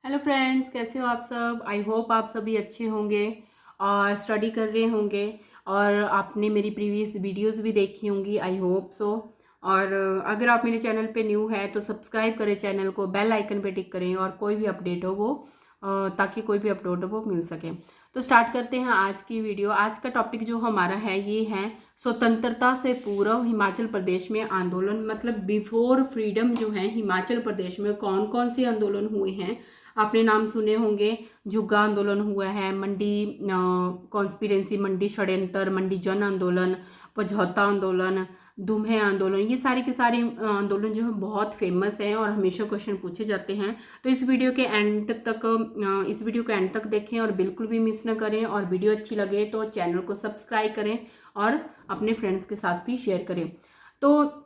Hello friends, कैसे हो आप सब। आई होप आप सभी अच्छे होंगे और स्टडी कर रहे होंगे और आपने मेरी प्रीवियस वीडियोस भी देखी होंगी। I hope so. और अगर आप मेरे चैनल पे न्यू है तो सब्सक्राइब करें चैनल को, बेल आइकन पे टिक करें और कोई भी अपडेट हो वो ताकि कोई भी अपलोड हो वो मिल सके। तो स्टार्ट करते हैं आज की वीडियो। आज का टॉपिक जो हमारा है ये है स्वतंत्रता से पूर्व हिमाचल प्रदेश में आंदोलन, मतलब बिफोर फ्रीडम जो है हिमाचल प्रदेश में कौन कौन से आंदोलन हुए हैं। आपने नाम सुने होंगे, जुग्गा आंदोलन हुआ है, मंडी कॉन्स्पिरेंसी, मंडी षड्यंत्र, मंडी जन आंदोलन, पझौता आंदोलन, दुम्हे आंदोलन। ये सारे के सारे आंदोलन जो है बहुत फेमस हैं और हमेशा क्वेश्चन पूछे जाते हैं। तो इस वीडियो के एंड तक देखें और बिल्कुल भी मिस न करें। और वीडियो अच्छी लगे तो चैनल को सब्सक्राइब करें और अपने फ्रेंड्स के साथ भी शेयर करें। तो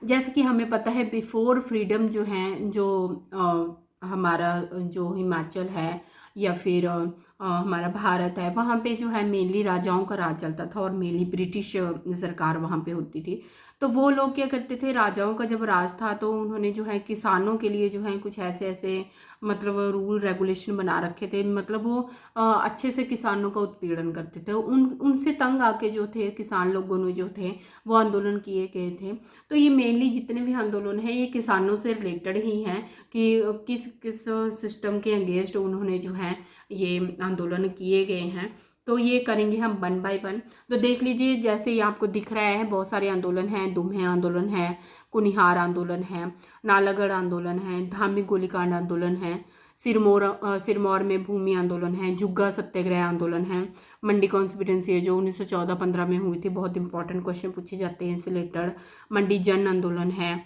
जैसे कि हमें पता है बिफोर फ्रीडम जो है, जो हमारा जो हिमाचल है या फिर हमारा भारत है, वहाँ पे जो है मेनली राजाओं का राज चलता था और मेनली ब्रिटिश सरकार वहाँ पे होती थी। तो वो लोग क्या करते थे, राजाओं का जब राज था तो उन्होंने जो है किसानों के लिए जो है कुछ ऐसे ऐसे मतलब रूल रेगुलेशन बना रखे थे। मतलब वो अच्छे से किसानों का उत्पीड़न करते थे। उनसे तंग आके जो थे किसान लोगों ने जो थे वो आंदोलन किए गए थे। तो ये मेनली जितने भी आंदोलन हैं ये किसानों से रिलेटेड ही हैं कि किस किस सिस्टम के अगेंस्ट उन्होंने जो है ये आंदोलन किए गए हैं। तो ये करेंगे हम वन बाय वन। तो देख लीजिए, जैसे ये आपको दिख रहा है बहुत सारे आंदोलन हैं। दुम्हे आंदोलन है, कुनिहार आंदोलन है, नालागढ़ आंदोलन है, धार्मिक गोलीकांड आंदोलन है, सिरमौर में भूमि आंदोलन है, जुग्गा सत्याग्रह आंदोलन है, मंडी कॉन्स्पिरेंसी है जो 1914-15 में हुई थी। बहुत इंपॉर्टेंट क्वेश्चन पूछे जाते हैं इससे रिलेटेड। मंडी जन आंदोलन है,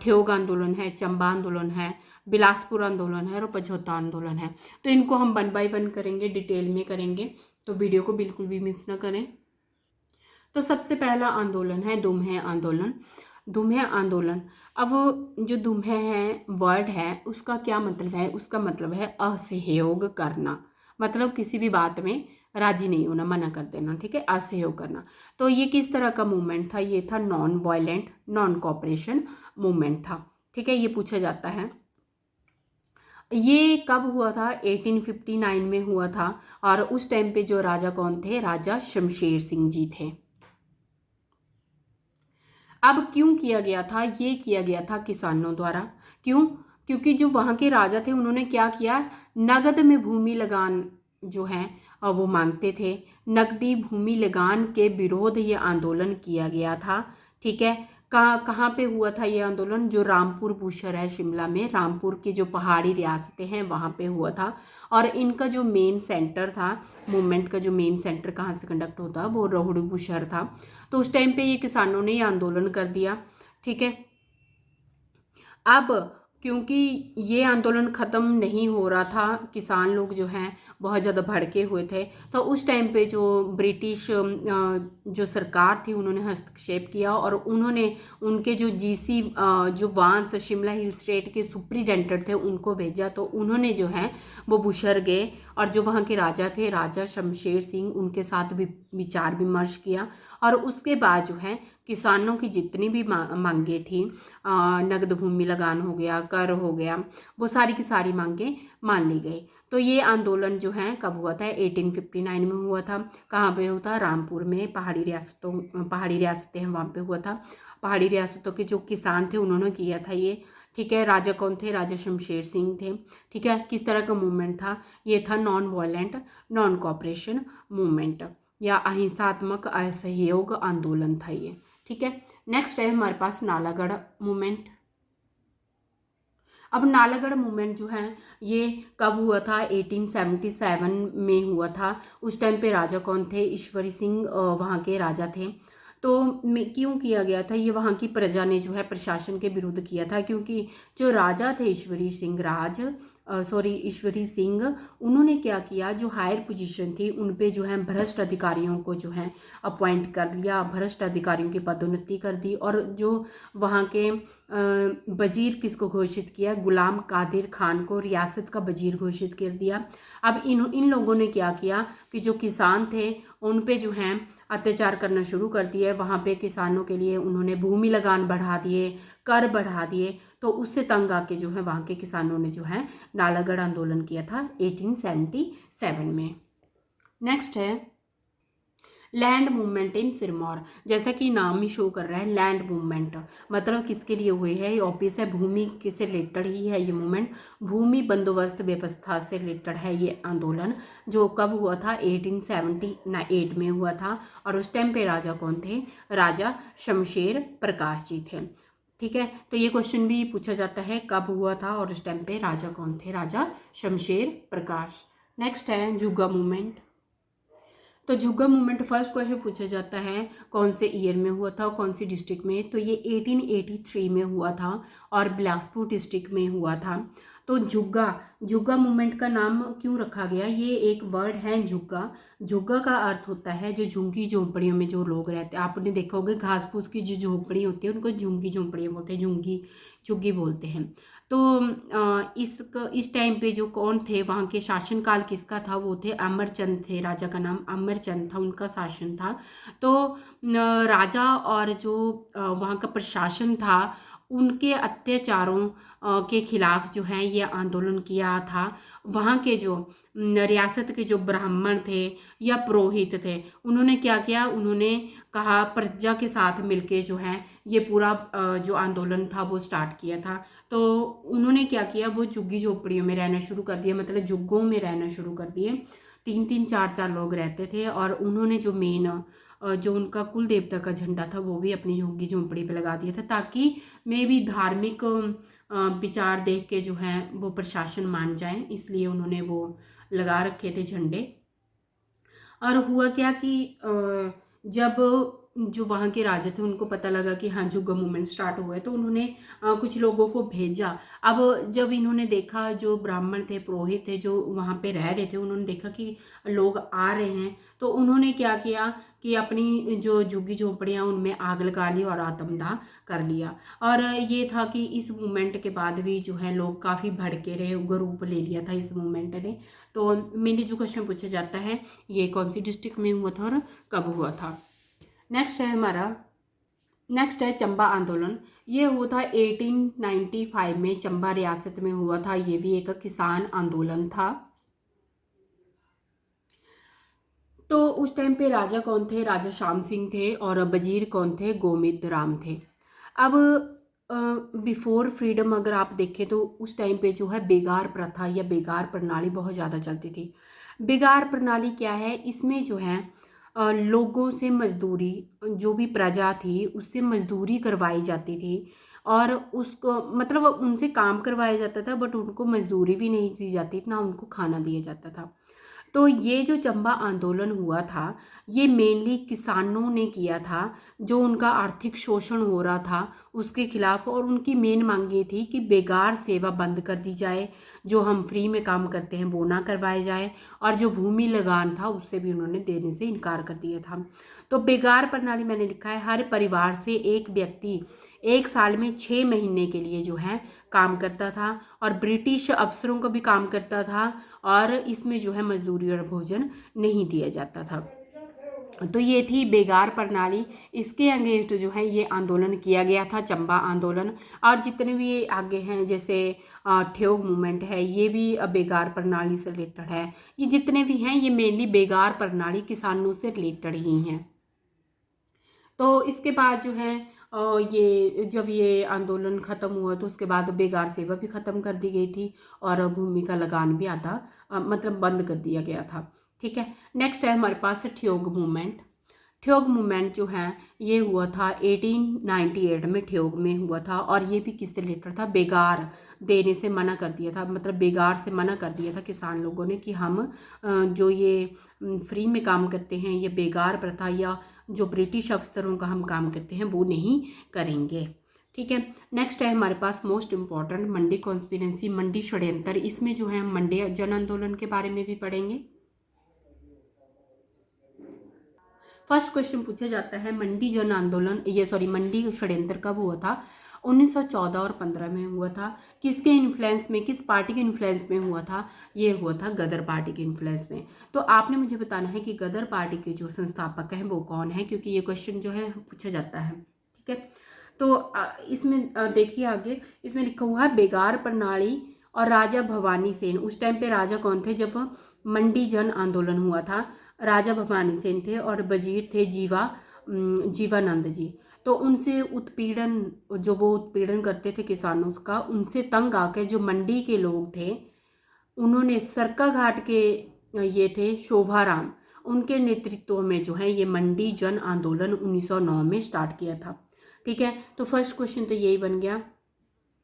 ठियोग आंदोलन है, चंबा आंदोलन है, बिलासपुर आंदोलन है और पझौता आंदोलन है। तो इनको हम वन बाय वन करेंगे, डिटेल में करेंगे, तो वीडियो को बिल्कुल भी मिस ना करें। तो सबसे पहला आंदोलन है दुम्हे आंदोलन। दुम्हे आंदोलन, अब जो दुम्हे है वर्ड है उसका क्या मतलब है? उसका मतलब है असहयोग करना, मतलब किसी भी बात में राजी नहीं होना, मना कर देना, ठीक है, असहयोग करना। तो ये किस तरह का मूवमेंट था? ये था non violent, non cooperation movement था, ठीक है, ये पूछा जाता है। ये कब हुआ था? 1859 में हुआ था। और उस टाइम पे जो राजा कौन थे? राजा शमशेर सिंह जी थे। अब क्यों किया गया था? ये किया गया था किसानों द्वारा। क्यों? क्योंकि जो वहाँ के राजा थे उन्होंने क्या किया, नगद में भूमि लगान जो है वो मांगते थे। नकदी भूमि लगान के विरोध ये आंदोलन किया गया था, ठीक है। कहाँ पे हुआ था ये आंदोलन? जो रामपुर बुशर है शिमला में, रामपुर की जो पहाड़ी रियासतें हैं वहाँ पे हुआ था। और इनका जो मेन सेंटर था, मूवमेंट का जो मेन सेंटर कहाँ से कंडक्ट होता वो रोहड़ू बुशहर था। तो उस टाइम पे ये किसानों ने ये आंदोलन कर दिया, ठीक है। अब क्योंकि ये आंदोलन ख़त्म नहीं हो रहा था, किसान लोग जो हैं बहुत ज़्यादा भड़के हुए थे, तो उस टाइम पे जो ब्रिटिश जो सरकार थी उन्होंने हस्तक्षेप किया और उन्होंने उनके जो जीसी जो वांस शिमला हिल स्टेट के सुप्रिटेंडेंट थे उनको भेजा। तो उन्होंने जो है वो बुशहर गए और जो वहाँ के राजा थे, राजा शमशेर सिंह, उनके साथ भी विचार विमर्श किया। और उसके बाद जो है किसानों की जितनी भी मांगे थी, नगद भूमि लगान हो गया, कर हो गया, वो सारी की सारी मांगे मान ली गई। तो ये आंदोलन जो है कब हुआ था? 1859 में हुआ था। कहाँ पे हुआ था? रामपुर में, पहाड़ी रियासतें हैं वहाँ पे हुआ था। पहाड़ी रियासतों के जो किसान थे उन्होंने किया था ये, ठीक है। राजा कौन थे? राजा शमशेर सिंह थे, ठीक है। किस तरह का मूवमेंट था? ये था non violent, non cooperation movement या अहिंसात्मक असहयोग आंदोलन था ये, ठीक है। नेक्स्ट है हमारे पास नालागढ़ मूवमेंट। अब नालागढ़ मूवमेंट जो है ये कब हुआ था? 1877 में हुआ था। उस टाइम पे राजा कौन थे? ईश्वरी सिंह वहाँ के राजा थे। तो क्यों किया गया था? ये वहाँ की प्रजा ने जो है प्रशासन के विरुद्ध किया था, क्योंकि जो राजा थे ईश्वरी सिंह, उन्होंने क्या किया, जो हायर पोजीशन थी उन पे जो है भ्रष्ट अधिकारियों को जो है अपॉइंट कर दिया, भ्रष्ट अधिकारियों की पदोन्नति कर दी। और जो वहाँ के वजीर किसको घोषित किया? गुलाम कादिर खान को रियासत का वजीर घोषित कर दिया। अब इन लोगों ने क्या किया कि जो किसान थे उन पे जो है अत्याचार करना शुरू कर दिए। वहाँ पे किसानों के लिए उन्होंने भूमि लगान बढ़ा दिए, कर बढ़ा दिए, तो उससे तंग आके जो है वहाँ के किसानों ने जो है नालागढ़ आंदोलन किया था 1877 में। नेक्स्ट है लैंड मूवमेंट इन सिरमौर। जैसा कि नाम ही शो कर रहा है लैंड मूवमेंट, मतलब किसके लिए हुई है, ये ऑब्वियस है भूमि से रिलेटेड ही है ये मूवमेंट। भूमि बंदोबस्त व्यवस्था से रिलेटेड है ये आंदोलन, जो कब हुआ था 1878 में हुआ था। और उस टाइम पे राजा कौन थे, राजा शमशेर प्रकाश जी थे। ठीक है, तो ये क्वेश्चन भी पूछा जाता है कब हुआ था और उस टाइम पे राजा कौन थे, राजा शमशेर प्रकाश। नेक्स्ट है जुग्गा मूवमेंट। तो जुग्गा मूवमेंट फर्स्ट क्वेश्चन पूछा जाता है कौन से ईयर में हुआ था और कौन सी डिस्ट्रिक्ट में, तो ये 1883 में हुआ था और बिलासपुर डिस्ट्रिक्ट में हुआ था। तो जुग्गा जुग्गा मूवमेंट का नाम क्यों रखा गया, ये एक वर्ड है जुग्गा। जुग्गा का अर्थ होता है जो झुग्गी झोंपड़ियों में जो लोग रहते हैं, आपने देखा होगा घास फूस की जो झोंपड़ी होती है उनको झुग्गी झोंपड़ियाँ बोलते हैं, झुग्गी झुग्गी बोलते हैं। तो इस टाइम पे जो कौन थे, वहाँ के शासनकाल किसका था, वो थे अमरचंद थे, राजा का नाम अमरचंद था, उनका शासन था। तो राजा और जो वहाँ का प्रशासन था उनके अत्याचारों के खिलाफ जो है ये आंदोलन किया था। वहाँ के जो रियासत के जो ब्राह्मण थे या पुरोहित थे, उन्होंने क्या किया, उन्होंने कहा प्रजा के साथ मिलके जो है ये पूरा जो आंदोलन था वो स्टार्ट किया था। तो उन्होंने क्या किया, वो झुग्गी झोपड़ियों में रहना शुरू कर दिया, मतलब जुग्गों में रहना शुरू कर दिए। 3-3 4-4 लोग रहते थे और उन्होंने जो मेन जो उनका कुल देवता का झंडा था वो भी अपनी झुग्गी झोंपड़ी पे लगा दिया था, ताकि मे भी धार्मिक विचार देख के जो है वो प्रशासन मान जाए, इसलिए उन्होंने वो लगा रखे थे झंडे। और हुआ क्या कि जब जो वहाँ के राजा थे उनको पता लगा कि हाँ जुग्गा मूवमेंट स्टार्ट हुआ है, तो उन्होंने कुछ लोगों को भेजा। अब जब इन्होंने देखा, जो ब्राह्मण थे पुरोहित थे जो वहाँ पे रह रहे थे, उन्होंने देखा कि लोग आ रहे हैं, तो उन्होंने क्या किया कि अपनी जो झुग्गी झोंपड़ियाँ उनमें आग लगा ली और आत्मदाह कर लिया। और ये था कि इस मूवमेंट के बाद भी जो है लोग काफ़ी भड़के रहे, उग्र रूप ले लिया था इस मूवमेंट ने। तो मेनली जो क्वेश्चन पूछा जाता है ये कौन सी डिस्ट्रिक्ट में हुआ था और कब हुआ था। नेक्स्ट है चंबा आंदोलन। ये हुआ था 1895 में, चंबा रियासत में हुआ था। ये भी एक किसान आंदोलन था। तो उस टाइम पे राजा कौन थे, राजा श्याम सिंह थे और वजीर कौन थे, गोविंद राम थे। अब बिफोर फ्रीडम अगर आप देखें तो उस टाइम पे जो है बेगार प्रथा या बेगार प्रणाली बहुत ज़्यादा चलती थी। बेगार प्रणाली क्या है, इसमें जो है लोगों से मजदूरी, जो भी प्रजा थी उससे मजदूरी करवाई जाती थी और उसको मतलब उनसे काम करवाया जाता था, बट उनको मजदूरी भी नहीं दी जाती, ना उनको खाना दिया जाता था। तो ये जो चंबा आंदोलन हुआ था ये मेनली किसानों ने किया था, जो उनका आर्थिक शोषण हो रहा था उसके खिलाफ। और उनकी मेन मांग ये थी कि बेगार सेवा बंद कर दी जाए, जो हम फ्री में काम करते हैं वो ना करवाए जाए, और जो भूमि लगान था उससे भी उन्होंने देने से इनकार कर दिया था। तो बेगार प्रणाली मैंने लिखा है, हर परिवार से एक व्यक्ति 1 साल में 6 महीने के लिए जो है काम करता था और ब्रिटिश अफसरों को भी काम करता था, और इसमें जो है मजदूरी और भोजन नहीं दिया जाता था। तो ये थी बेगार प्रणाली, इसके अगेंस्ट जो है ये आंदोलन किया गया था, चंबा आंदोलन। और जितने भी आगे हैं जैसे ठेयोग मूवमेंट है, ये भी बेगार प्रणाली से रिलेटेड है। ये जितने भी हैं ये मेनली बेगार प्रणाली, किसानों से रिलेटेड ही हैं। तो इसके बाद जो है ये जब ये आंदोलन ख़त्म हुआ तो उसके बाद बेगार सेवा भी ख़त्म कर दी गई थी और भूमि का लगान भी आधा मतलब बंद कर दिया गया था। ठीक है, नेक्स्ट है हमारे पास ठियोग मूवमेंट। ठियोग मूवमेंट जो है ये हुआ था 1898 में, ठियोग में हुआ था। और ये भी किससे रिलेटेड था, बेगार देने से मना कर दिया था, मतलब बेगार से मना कर दिया था किसान लोगों ने कि हम जो ये फ्री में काम करते हैं, ये बेगार प्रथा या जो ब्रिटिश अफसरों का हम काम करते हैं वो नहीं करेंगे। ठीक है, नेक्स्ट है हमारे पास मोस्ट इम्पॉर्टेंट मंडी कॉन्स्पिरेंसी, मंडी षड्यंत्र। इसमें जो है हम मंडी जन आंदोलन के बारे में भी पढ़ेंगे। फर्स्ट क्वेश्चन पूछा जाता है मंडी जन आंदोलन, मंडी षड्यंत्र कब हुआ था, 1914 और 15 में हुआ था। किसके इन्फ्लुएंस में, किस पार्टी के इन्फ्लुएंस में हुआ था, ये हुआ था गदर पार्टी के इन्फ्लुएंस में। तो आपने मुझे बताना है कि गदर पार्टी के जो संस्थापक हैं वो कौन है, क्योंकि ये क्वेश्चन जो है पूछा जाता है। ठीक है, तो इसमें देखिए आगे इसमें लिखा हुआ है बेगार प्रणाली और राजा भवानी सेन। उस टाइम पे राजा कौन थे जब मंडी जन आंदोलन हुआ था? राजा भवानी सेन थे और वजीर थे जीवानंद जी। तो उनसे उत्पीड़न, जो वो उत्पीड़न करते थे किसानों का, उनसे तंग आकर जो मंडी के लोग थे उन्होंने सरकाघाट के ये थे शोभाराम, उनके नेतृत्व में जो है ये मंडी जन आंदोलन 1909 में स्टार्ट किया था। ठीक है, तो फर्स्ट क्वेश्चन तो यही बन गया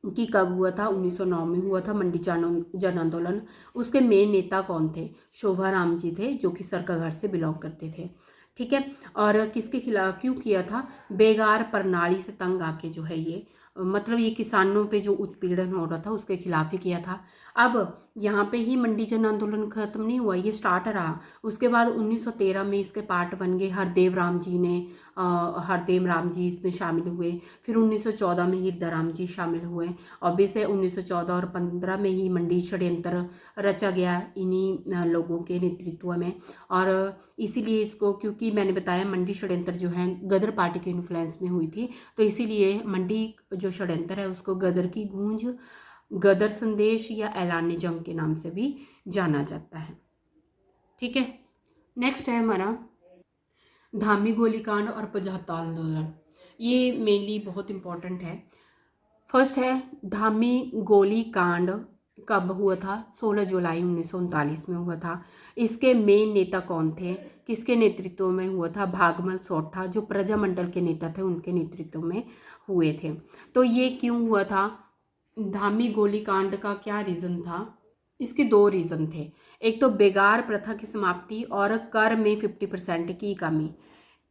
कि कब हुआ था? 1909 में हुआ था मंडी जन आंदोलन। उसके मेन नेता कौन थे? शोभाराम जी थे, जो कि सरकाघाट से बिलोंग करते थे। ठीक है, और किसके खिलाफ क्यों किया था? बेगार प्रणाली से तंग आके जो है ये, मतलब ये किसानों पे जो उत्पीड़न हो रहा था उसके खिलाफ ही किया था। अब यहाँ पे ही मंडी जन आंदोलन खत्म नहीं हुआ, ये स्टार्ट रहा। उसके बाद 1913 में इसके पार्ट बन गए। हरदेव राम जी इसमें शामिल हुए। फिर 1914 में हिरदाराम जी शामिल हुए। ऑब्वियस है 1914 और 15 में ही मंडी षड्यंत्र रचा गया इन्हीं लोगों के नेतृत्व में। और इसीलिए इसको, क्योंकि मैंने बताया मंडी षड्यंत्र जो है गदर पार्टी के इन्फ्लुएंस में हुई थी, तो इसीलिए मंडी जो षड्यंत्र है उसको गदर की गूंज, गदर संदेश या ऐलान जंग के नाम से भी जाना जाता है। ठीक है, नेक्स्ट है हमारा धामी गोलीकांड और पझाता आंदोलन। ये मेनली बहुत इंपॉर्टेंट है। फर्स्ट है धामी गोलीकांड कब हुआ था? 16 जुलाई 1939 में हुआ था। इसके मेन नेता कौन थे? किसके नेतृत्व में हुआ था? भागमल सोठा, जो प्रजामंडल के नेता थे, उनके नेतृत्व में हुए थे। तो ये क्यों हुआ था? धामी गोलीकांड का क्या रीज़न था? इसके दो रीज़न थे। एक तो बेगार प्रथा की समाप्ति और कर में 50% की कमी।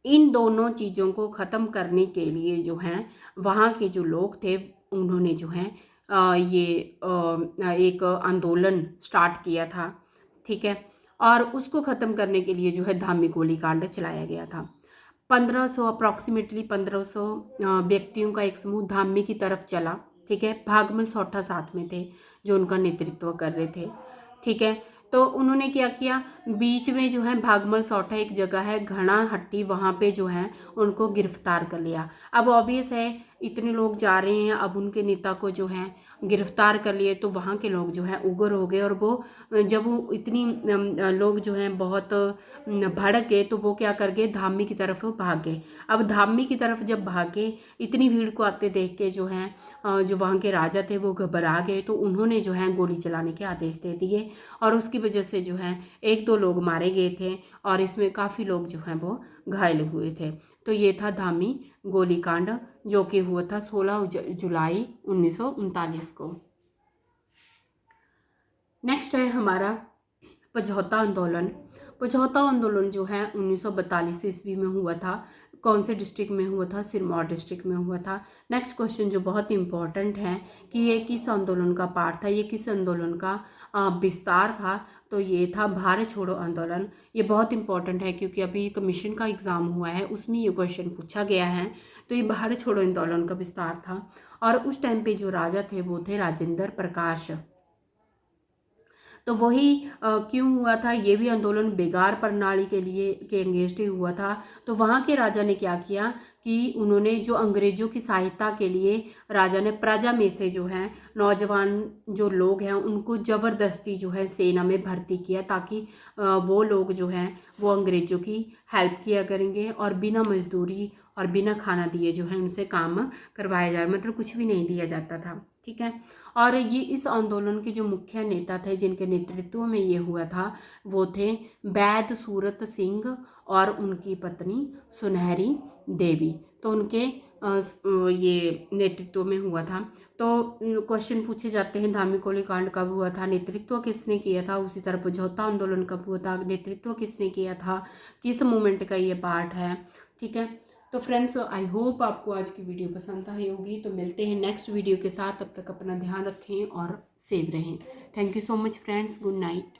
इन दोनों चीज़ों को ख़त्म करने के लिए जो है वहाँ के जो लोग थे उन्होंने जो है एक आंदोलन स्टार्ट किया था। ठीक है, और उसको ख़त्म करने के लिए जो है धामी गोलीकांड चलाया गया था। 1500 अप्रॉक्सीमेटली 1500 व्यक्तियों का एक समूह धामी की तरफ चला। ठीक है, भागमल सोठा साथ में थे जो उनका नेतृत्व कर रहे थे। ठीक है, तो उन्होंने क्या किया, बीच में जो है भागमल सोठा एक जगह है घना हट्टी, वहाँ पे जो है उनको गिरफ्तार कर लिया। अब ऑब्वियस है इतने लोग जा रहे हैं, अब उनके नेता को जो है गिरफ्तार कर लिए, तो वहाँ के लोग जो है उग्र हो गए। और वो जब वो इतनी लोग जो हैं बहुत भड़क गए, तो वो क्या कर गए, धामी की तरफ भाग गए। अब धामी की तरफ जब भागे, इतनी भीड़ को आते देख के जो है जो वहाँ के राजा थे वो घबरा गए, तो उन्होंने जो है गोली चलाने के आदेश दे दिए। और उसकी वजह से जो है 1-2 लोग मारे गए थे और इसमें काफ़ी लोग जो हैं वो घायल हुए थे। तो ये था धामी गोलीकांड, जो कि हुआ था 16 जुलाई 1939 को। नेक्स्ट है हमारा पझौता आंदोलन। पझौता आंदोलन जो है 1942 ईस्वी में हुआ था। कौन से डिस्ट्रिक्ट में हुआ था? सिरमौर डिस्ट्रिक्ट में हुआ था। नेक्स्ट क्वेश्चन जो बहुत इंपॉर्टेंट है कि ये किस आंदोलन का पार्ट था, ये किस आंदोलन का विस्तार था? तो ये था भारत छोड़ो आंदोलन। ये बहुत इंपॉर्टेंट है क्योंकि अभी कमीशन का एग्ज़ाम हुआ है, उसमें ये क्वेश्चन पूछा गया है। तो ये भारत छोड़ो आंदोलन का विस्तार था। और उस टाइम पे जो राजा थे वो थे राजेंद्र प्रकाश। तो वही क्यों हुआ था? ये भी आंदोलन बेगार प्रणाली के अगेंस्ट ही हुआ था। तो वहाँ के राजा ने क्या किया कि उन्होंने जो अंग्रेज़ों की सहायता के लिए राजा ने प्रजा में से जो है नौजवान जो लोग हैं उनको ज़बरदस्ती जो है सेना में भर्ती किया, ताकि वो लोग जो हैं वो अंग्रेज़ों की हेल्प किया करेंगे और बिना मजदूरी और बिना खाना दिए जो है उनसे काम करवाया जाए, मतलब कुछ भी नहीं दिया जाता था। ठीक है, और ये इस आंदोलन के जो मुख्य नेता थे जिनके नेतृत्व में ये हुआ था वो थे वैद सूरत सिंह और उनकी पत्नी सुनहरी देवी। तो उनके ये नेतृत्व में हुआ था। तो क्वेश्चन पूछे जाते हैं धामी गोलीकांड कब हुआ था, नेतृत्व किसने किया था? उसी तरह पझौता आंदोलन कब हुआ था, नेतृत्व किसने किया था, किस मूवमेंट का ये पार्ट है? ठीक है, तो फ्रेंड्स आई होप आपको आज की वीडियो पसंद आई होगी। तो मिलते हैं नेक्स्ट वीडियो के साथ, तब तक अपना ध्यान रखें और सेव रहें। Thank you so much friends, good night.